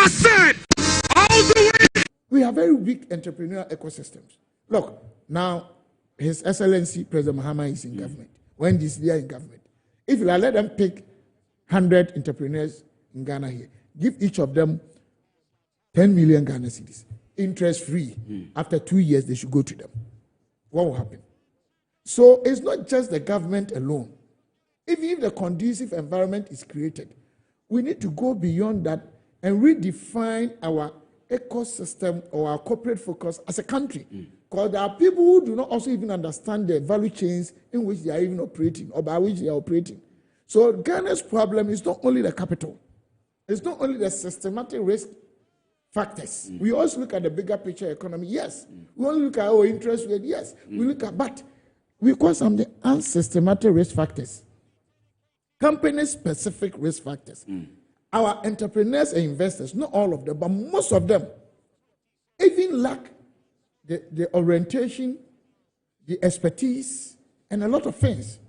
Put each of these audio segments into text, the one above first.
I said, all the way. We have very weak entrepreneurial ecosystems. Look, now, His Excellency President Mahama is in government. When they are in government, if you let them pick 100 entrepreneurs in Ghana here, give each of them 10 million Ghana cedis, interest free. After 2 years, they should go to them. What will happen? So it's not just the government alone. Even if the conducive environment is created, we need to go beyond that and redefine our ecosystem or our corporate focus as a country. Because there are people who do not also even understand the value chains in which they are even operating or by which they are operating. So Ghana's problem is not only the capital. It's not only the systematic risk factors. We also look at the bigger picture economy. Yes. We only look at our interest rate. Yes. We look at, but we call some the unsystematic risk factors. Company-specific risk factors. Our entrepreneurs and investors, not all of them, but most of them, even lack the orientation, the expertise, and a lot of things.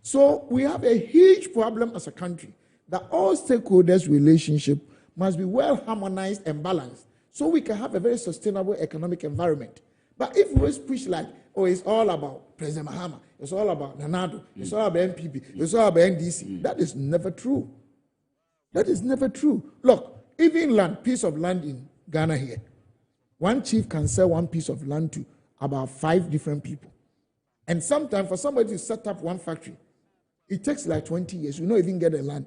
So we have a huge problem as a country that all stakeholders' relationship must be well harmonized and balanced so we can have a very sustainable economic environment. But if we always push like, oh, it's all about President Mahama, it's all about Nanado, it's all about MPP, it's all about NDC, that is never true. That is never true. Look, even land, piece of land in Ghana here, one chief can sell one piece of land to about 5 different people. And sometimes for somebody to set up one factory, it takes like 20 years. You don't even get a land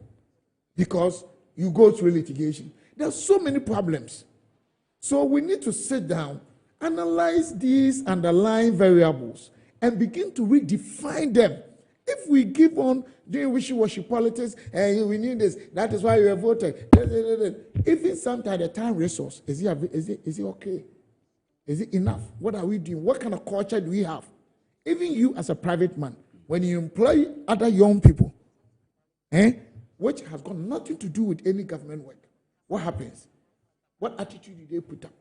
because you go through litigation. There are so many problems. So we need to sit down, analyze these underlying variables, and begin to redefine them. If we keep on doing wishy-washy politics, and we need this, that is why we are voted. Even sometimes the time resource, is it okay? Is it enough? What are we doing? What kind of culture do we have? Even you as a private man, when you employ other young people, which has got nothing to do with any government work, what happens? What attitude do they put up?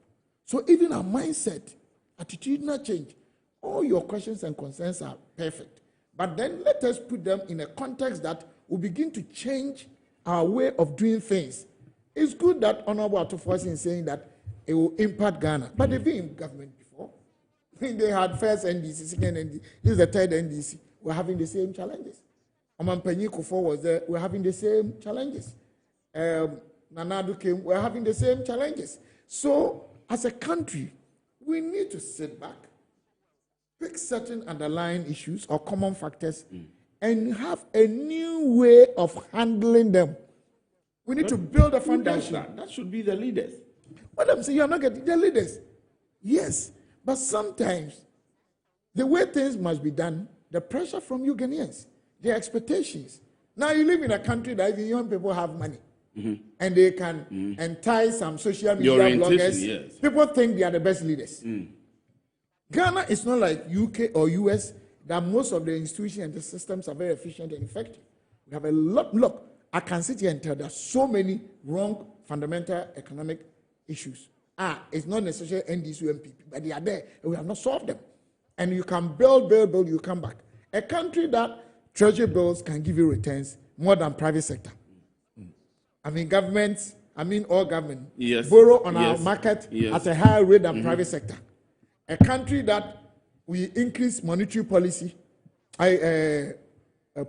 So even our mindset, attitudinal change, all your questions and concerns are perfect. But then let us put them in a context that will begin to change our way of doing things. It's good that Honorable Atufo is saying that it will impact Ghana. But they've been in government before. I mean, they had first NDC, second NDC. This is the third NDC. We're having the same challenges. Omanpenyi Kufuor was there. We're having the same challenges. Nanado came. We're having the same challenges. So, as a country, we need to sit back, pick certain underlying issues or common factors, and have a new way of handling them. We need to build a foundation. That should be the leaders. What I'm saying, you're not getting the leaders. Yes, but sometimes the way things must be done, the pressure from you Ghanaians, their expectations. Now you live in a country that even young people have money. And they can entice some social media bloggers. Yes. People think they are the best leaders. Ghana is not like UK or US that most of the institutions and the systems are very efficient and effective. We have a lot. Look, I can sit here and tell there's so many wrong fundamental economic issues. It's not necessarily NDC or MPP, but they are there and we have not solved them. And you can build, you come back. A country that treasury bills can give you returns more than private sector. I mean, all government borrow on our market at a higher rate than private sector. A country that we increase monetary policy,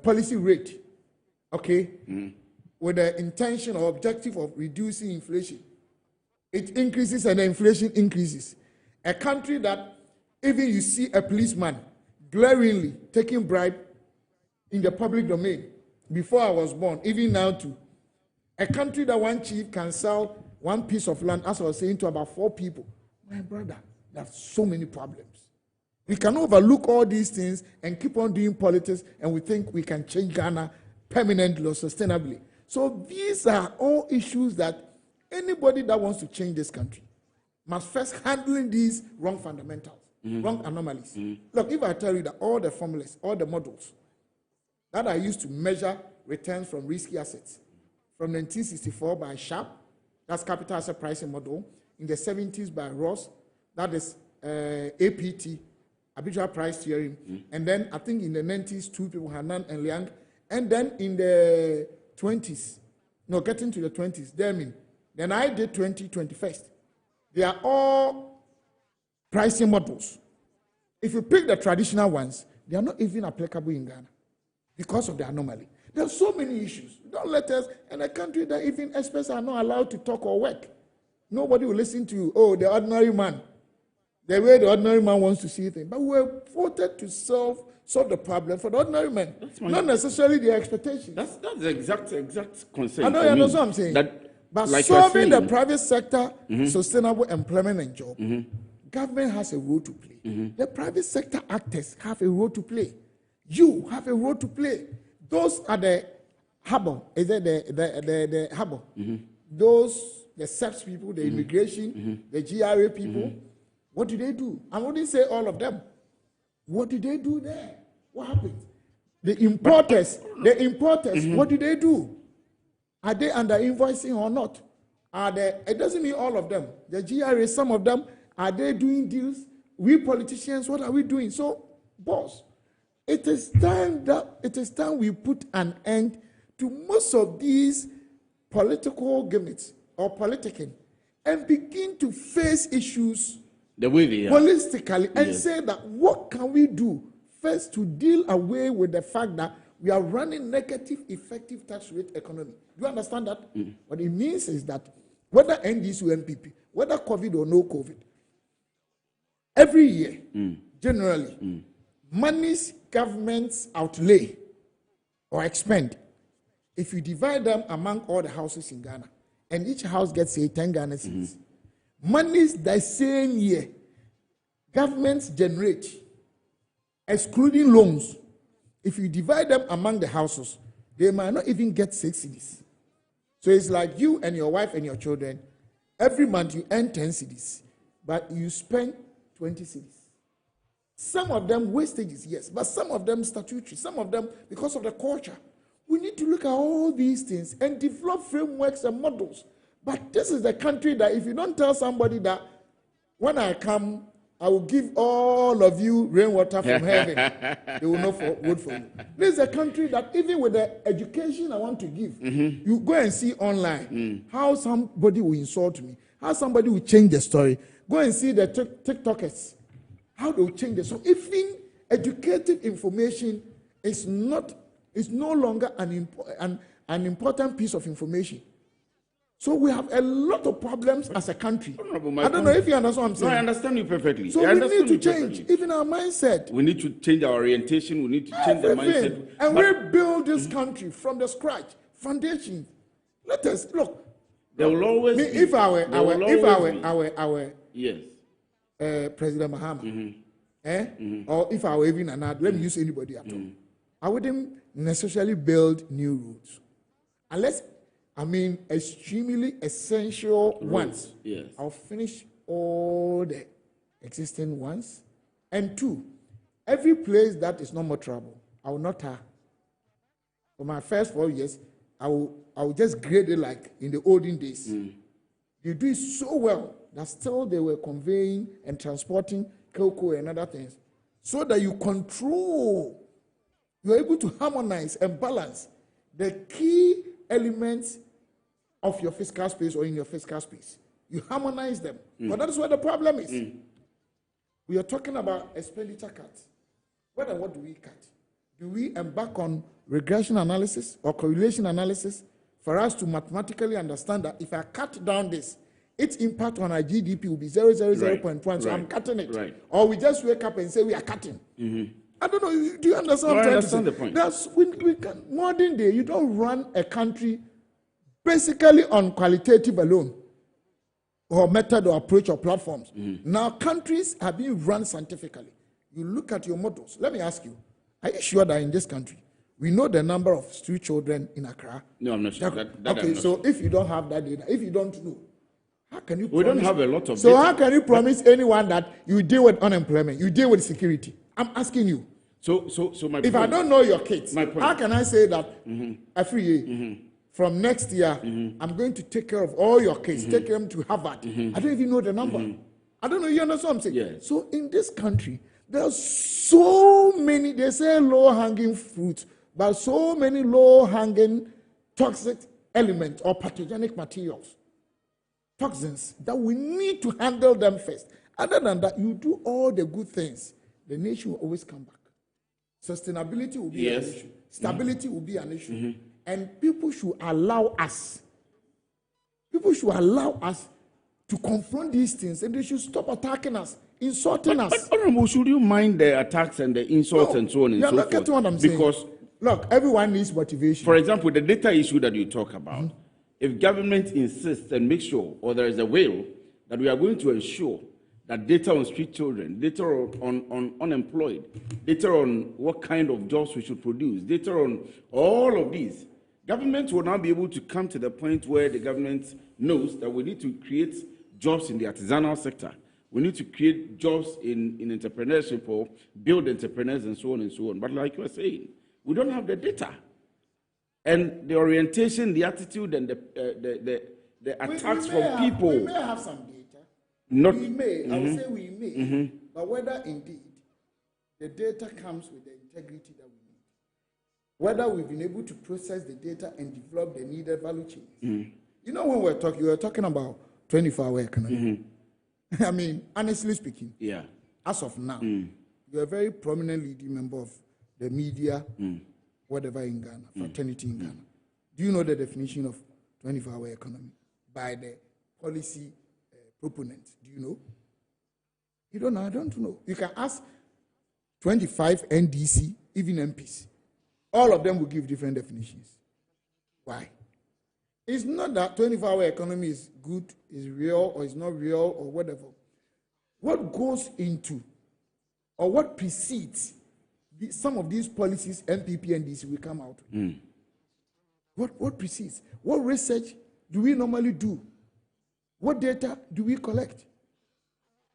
policy rate, with the intention or objective of reducing inflation. It increases and the inflation increases. A country that even you see a policeman glaringly taking bribe in the public domain before I was born, even now too. A country that one chief can sell one piece of land, as I was saying, to about 4 people. My brother, there are so many problems. We can overlook all these things and keep on doing politics, and we think we can change Ghana permanently or sustainably. So these are all issues that anybody that wants to change this country must first handle these wrong fundamentals, wrong anomalies. Look, if I tell you that all the formulas, all the models that are used to measure returns from risky assets, from 1964 by Sharp, that's capital asset pricing model. In the 70s by Ross, that is APT, arbitrary price theory. And then I think in the 90s, 2 people, Hanan and Liang. And then in the 20s, getting to the 20s, Dermin, Then I did 2021st. They are all pricing models. If you pick the traditional ones, they are not even applicable in Ghana because of the anomaly. There are so many issues. Don't let us, in a country that even experts are not allowed to talk or work. Nobody will listen to you. Oh, the ordinary man. The way the ordinary man wants to see things. But we were voted to solve the problem for the ordinary man. Not necessarily their expectations. That's the exact concern. I know you know what I'm saying. But like solving the private sector, sustainable employment and job, government has a role to play. The private sector actors have a role to play. You have a role to play. Those are the harbor. Is it the harbor? Those, the SEPS people, the immigration, the GRA people. What do they do? I wouldn't say all of them. What do they do there? What happened? The importers, what do they do? Are they under invoicing or not? It doesn't mean all of them. The GRA, some of them, are they doing deals? We politicians, what are we doing? So, boss, it is time we put an end to most of these political gimmicks or politicking and begin to face issues the way they are holistically and say that what can we do first to deal away with the fact that we are running negative effective tax rate economy. Do you understand that? What it means is that whether NDC or NPP, whether COVID or no COVID, every year, generally, monies governments outlay or expend, if you divide them among all the houses in Ghana, and each house gets, say, 10 Ghana cedis, monies that same year, governments generate, excluding loans, if you divide them among the houses, they might not even get 6 cedis. So it's like you and your wife and your children, every month you earn 10 cedis, but you spend 20 cedis. Some of them wastages, yes, but some of them statutory, some of them because of the culture. We need to look at all these things and develop frameworks and models. But this is the country that if you don't tell somebody that when I come, I will give all of you rainwater from heaven, they will not vote for you. This is a country that even with the education I want to give, you go and see online how somebody will insult me, how somebody will change the story. Go and see the TikTokers, how they will change it. So even educative information is no longer an important piece of information. So we have a lot of problems as a country. I don't know if you understand what I'm saying. No, I understand you perfectly. So we need to change even our mindset. We need to change our orientation. We need to change the mindset. And rebuild this country from the scratch, foundation. Let us look. There will always be. If our yes, President Mahama, or if I were even another, let me use anybody at all, I wouldn't necessarily build new routes unless. Extremely essential ones. Yes. I'll finish all the existing ones. And 2, every place that is not more trouble, I will not tar. For my first 4 years, I will just grade it like in the olden days. They do it so well that still they were conveying and transporting cocoa and other things. So that you control, you're able to harmonize and balance the key elements of your fiscal space or in your fiscal space. You harmonize them. But that is where the problem is. We are talking about expenditure cuts. What do we cut? Do we embark on regression analysis or correlation analysis for us to mathematically understand that if I cut down this, its impact on our GDP will be 0.1, so I'm cutting it. Right. Or we just wake up and say we are cutting. I don't know, do you understand what I'm trying to say? The point. We can, modern day, you don't run a country basically on qualitative alone or method or approach or platforms. Now countries are being run scientifically. You look at your models. Let me ask you, are you sure that in this country, we know the number of street children in Accra? No, I'm not sure. Okay, so if you don't have that data, if you don't know, how can you We don't have a lot of So data. how can you promise anyone that you deal with unemployment, you deal with security? I'm asking you. So my If point, I don't know your kids, my point. how can I say that every year, from next year, I'm going to take care of all your kids, take them to Harvard? I don't even know the number. I don't know, you understand what I'm saying? Yeah. So in this country, there's so many, they say low-hanging fruits, but so many low-hanging toxic elements or pathogenic materials. toxins that we need to handle them first. Other than that, you do all the good things, the nation will always come back. Sustainability will be an issue. Stability will be an issue. And people should allow us to confront these things, and they should stop attacking us, insulting us. But Honorable, should you mind the attacks and the insults and so on and so forth? Getting what I'm saying. Because, look, everyone needs motivation. for example, the data issue that you talk about, if government insists and makes sure, or there is a will, that we are going to ensure that data on street children, data on unemployed, data on what kind of jobs we should produce, data on all of these, government will now be able to come to the point where the government knows that we need to create jobs in the artisanal sector. We need to create jobs in entrepreneurship or build entrepreneurs and so on and so on. But like you were saying, we don't have the data. And the orientation, the attitude, and the attacks from people. We may have some data. Not, we may, I would say we may. But whether indeed the data comes with the integrity that we need, whether we've been able to process the data and develop the needed value chains. You know, when we were talking about 24-hour economy. I mean, honestly speaking, as of now, you're a very prominent leading member of the media, whatever in Ghana, fraternity in Ghana. Do you know the definition of 24-hour economy by the policy proponents? Do you know? You don't know? I don't know. You can ask 25 NDC, even MPs. All of them will give different definitions. Why? It's not that 24-hour economy is good, is real, or is not real, or whatever. What goes into, or what precedes some of these policies, MPP and DC will come out with? What precedes? What research do we normally do? What data do we collect?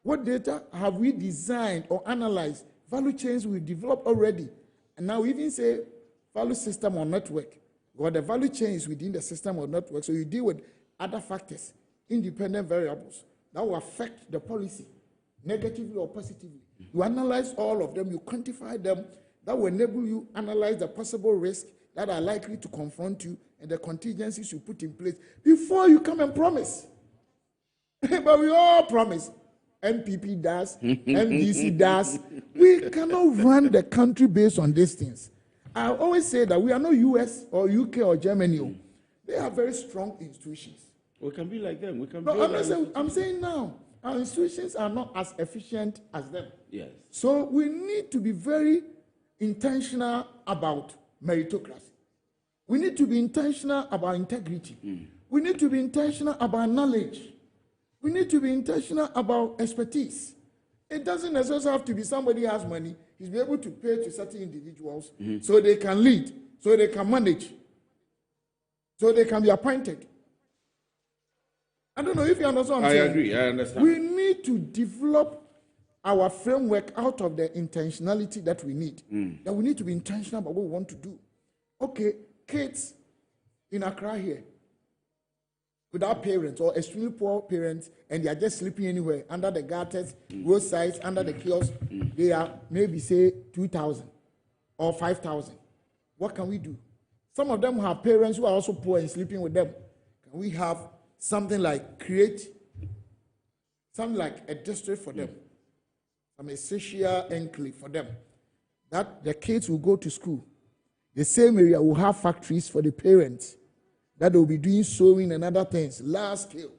What data have we designed or analyzed? Value chains we developed already. And now we even say value system or network. Or the value chain is within the system or network. So you deal with other factors, independent variables, that will affect the policy, negatively or positively. You analyze all of them, you quantify them, that will enable you analyze the possible risks that are likely to confront you and the contingencies you put in place before you come and promise. But we all promise. MPP does, MDC does. We cannot run the country based on these things. I always say that we are not US or UK or Germany. They are very strong institutions. We can be like them. We can. No, I'm saying now, our institutions are not as efficient as them. Yes. So we need to be very intentional about meritocracy. We need to be intentional about integrity. We need to be intentional about knowledge. We need to be intentional about expertise. It doesn't necessarily have to be somebody who has money. He's be able to pay to certain individuals so they can lead, so they can manage, so they can be appointed. I don't know if you understand what I'm saying. I agree. I understand. We need to develop our framework out of the intentionality that we need. That we need to be intentional about what we want to do. Okay, kids in Accra here, without parents or extremely poor parents, and they are just sleeping anywhere, under the gutters, roadsides, under the kiosks, they are maybe, say, 2,000 or 5,000. What can we do? Some of them have parents who are also poor and sleeping with them. Can we have something like something like a district for them, a social enclave for them, that the kids will go to school. The same area will have factories for the parents, that they'll be doing sewing and other things, large scale.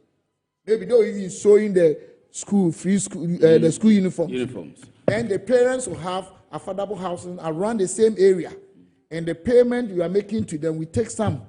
Maybe they'll even sewing the school, free school, the school uniforms. And the parents will have affordable housing around the same area. And the payment you are making to them, we take some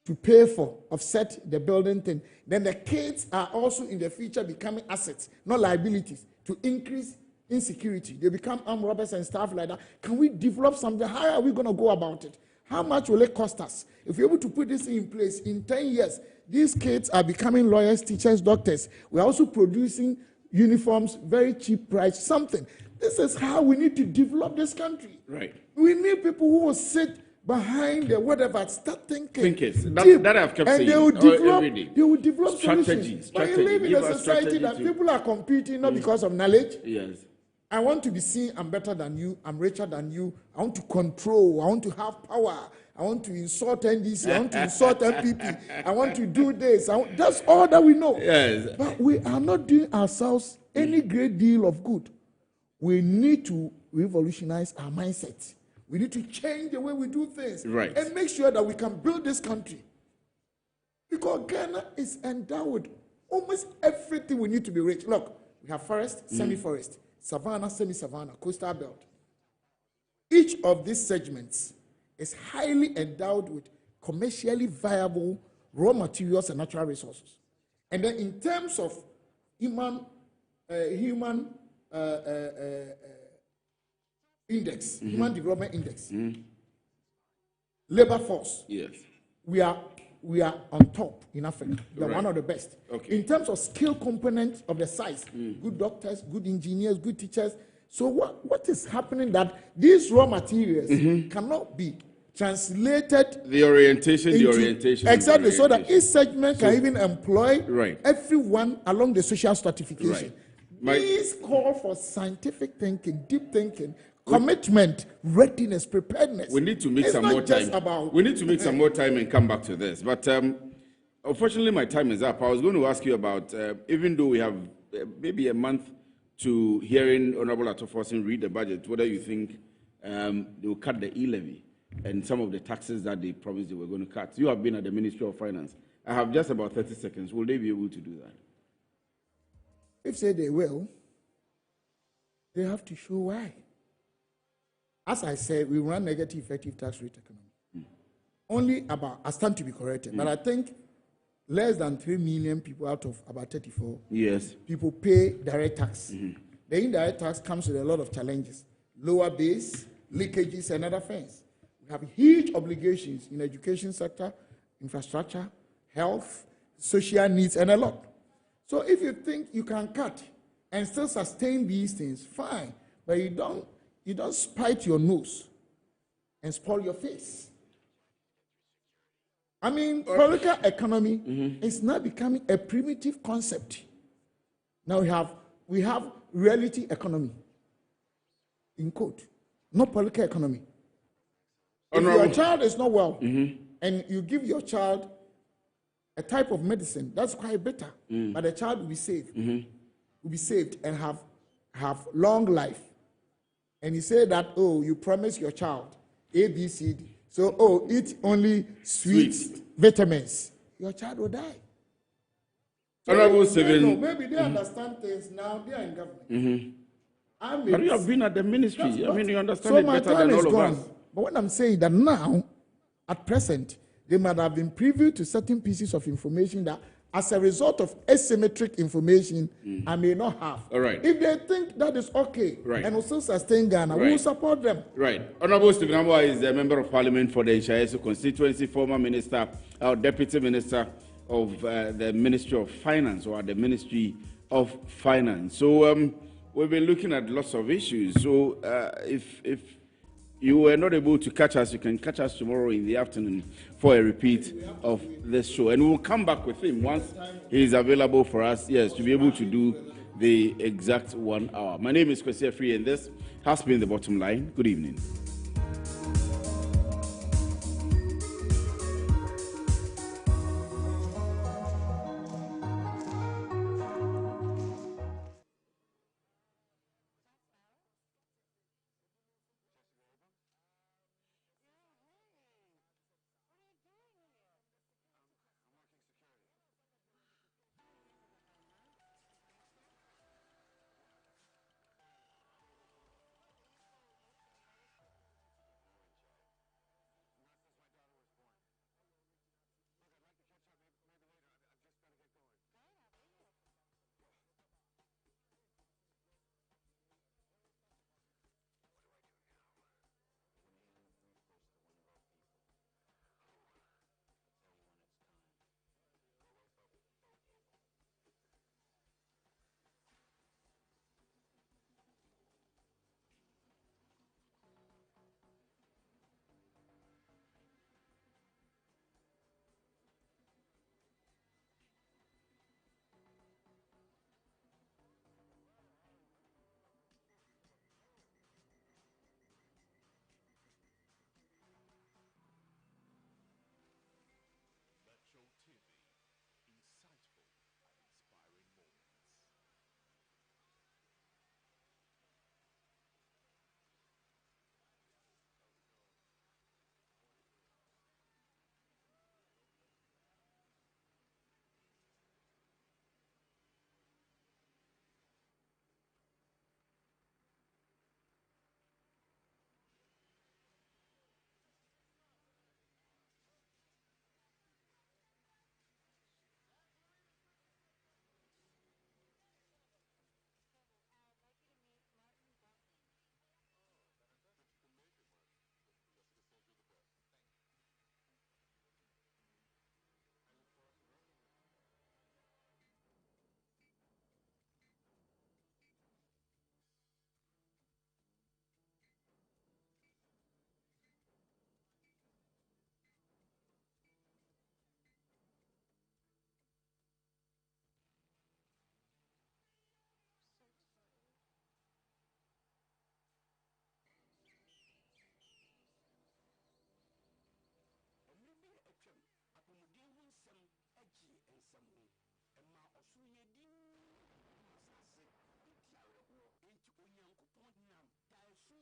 to pay for, offset the building thing. Then the kids are also in the future becoming assets, not liabilities, to increase insecurity. They become armed robbers and stuff like that. Can we develop something? How are we going to go about it? How much will it cost us? If we're able to put this in place, in 10 years, these kids are becoming lawyers, teachers, doctors. We're also producing uniforms, very cheap price, something. This is how we need to develop this country. Right. We need people who will sit behind the whatever, start thinking. That I've kept saying. And they will develop solutions. But you live in a society that people are competing not because of knowledge. Yes. I want to be seen, I'm better than you, I'm richer than you, I want to control, I want to have power, I want to insult NDC, I want to insult MPP, I want to do this. That's all that we know. Yes. But we are not doing ourselves any great deal of good. We need to revolutionize our mindset. We need to change the way we do things. Right. And make sure that we can build this country. Because Ghana is endowed with almost everything we need to be rich. Look, we have forest, semi-forest, savanna, semi-savanna, coastal belt. Each of these segments is highly endowed with commercially viable raw materials and natural resources. And then in terms of human index, human development index, labor force, Yes. we are on top in Africa. We are Right. one of the best. Okay. In terms of skill component of the size, good doctors, good engineers, good teachers. So what is happening that these raw materials cannot be translated The orientation. exactly, so that each segment can even employ Right. everyone along the social stratification. Right. These call for scientific thinking, deep thinking, commitment, readiness, preparedness. We need to make It's some not more just time. about- We need to make some more time and come back to this. But unfortunately, my time is up. I was going to ask you about, even though we have maybe a month to hearing Honorable Atoforsen read the budget, whether you think they will cut the e-levy and some of the taxes that they promised they were going to cut. You have been at the Ministry of Finance. I have just about 30 seconds. Will they be able to do that? If say they will, they have to show why. As I said, we run negative effective tax rate economy. Only about, I stand to be corrected, but I think less than 3 million people out of about 34 Yes. people pay direct tax. The indirect tax comes with a lot of challenges, lower base, leakages, and other things. We have huge obligations in education sector, infrastructure, health, social needs, and a lot. So if you think you can cut and still sustain these things, fine, but you don't spite your nose and spoil your face. I mean, political economy is now becoming a primitive concept. Now we have reality economy, in quote, not political economy. If your child is not well and you give your child a type of medicine, that's quite better, but the child will be saved, will be saved and have long life. And you say that, oh, you promise your child A, B, C, D. So, oh, eat only sweet vitamins. Your child will die. Honorable So, Seven. maybe they understand things now. They are in government. But you have been at the ministry. I mean, you understand so it my better time than is all gone. of us. But what I'm saying that now, at present, they might have been privy to certain pieces of information that, as a result of asymmetric information, I may not have. All right. If they think that is okay and will still sustain Ghana, we will support them. Right. Honorable Stephen AMOAH is the Member of Parliament for the Nshiesu constituency, former minister, or deputy minister of the Ministry of Finance, or the Ministry of Finance. So we've been looking at lots of issues. So if you were not able to catch us, you can catch us tomorrow in the afternoon for a repeat of this show. And we'll come back with him once he is available for us, yes, to be able to do the exact 1 hour. My name is Kwesi Afri, and this has been The Bottom Line. Good evening. so yedin masase ntiawe ho enti onyankopon nam daeso